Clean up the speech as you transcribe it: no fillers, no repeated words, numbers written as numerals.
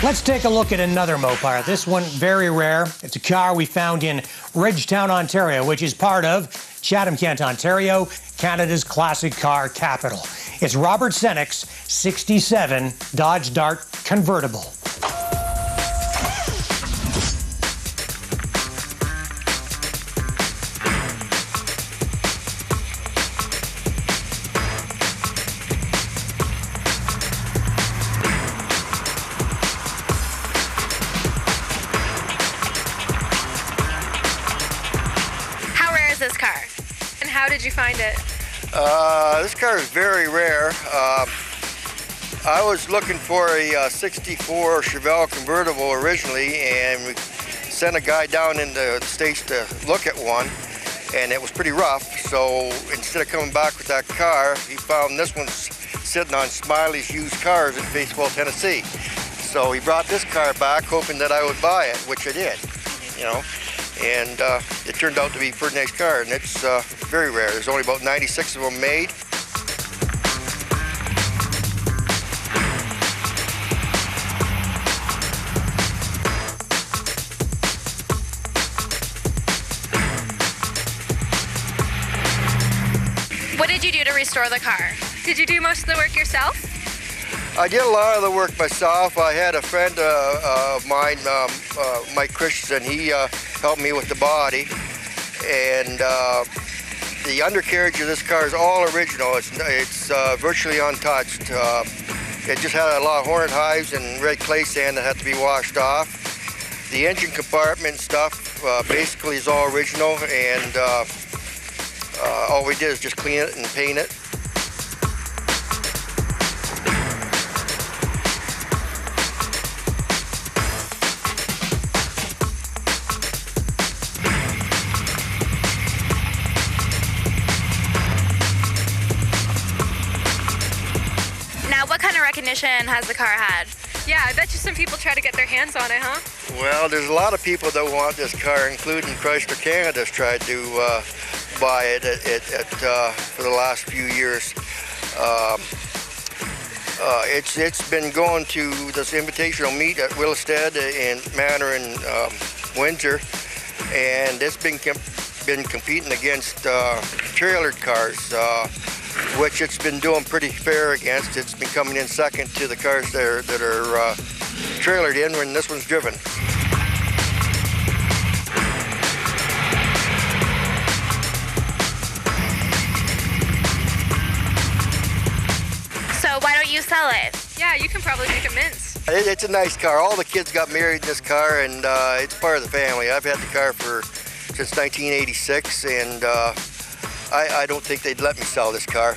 Let's take a look at another Mopar. This one, very rare. It's a car we found in Ridgetown, Ontario, which is part of Chatham-Kent, Ontario, Canada's classic car capital. It's Robert Senyk's 67 Dodge Dart Convertible. This car, and how did you find it? This car is very rare. I was looking for a 64 Chevelle convertible originally, and we sent a guy down in the States to look at one, and it was pretty rough. So instead of coming back with that car, he found this one sitting on Smiley's Used Cars in Faithville, Tennessee. So he brought this car back hoping that I would buy it, which I did, you know. And it turned out to be a pretty nice car, and it's very rare. There's only about 96 of them made. What did you do to restore the car? Did you do most of the work yourself? I did a lot of the work myself. I had a friend of mine, Mike Christensen. He helped me with the body, and the undercarriage of this car is all original. It's virtually untouched. It just had a lot of hornet hives and red clay sand that had to be washed off. The engine compartment stuff basically is all original, and all we did is just clean it and paint it. What kind of recognition has the car had? Yeah, I bet you some people try to get their hands on it, huh? Well, there's a lot of people that want this car, including Chrysler Canada's tried to buy it for the last few years. It's been going to this invitational meet at Willestead and Manor in Windsor, and it's been competing against trailered cars, which it's been doing pretty fair against. It's been coming in second to the cars that are trailered in when this one's driven. So why don't you sell it? Yeah, you can probably make a mince. It's a nice car. All the kids got married in this car, and it's part of the family. I've had the car since 1986, and I don't think they'd let me sell this car.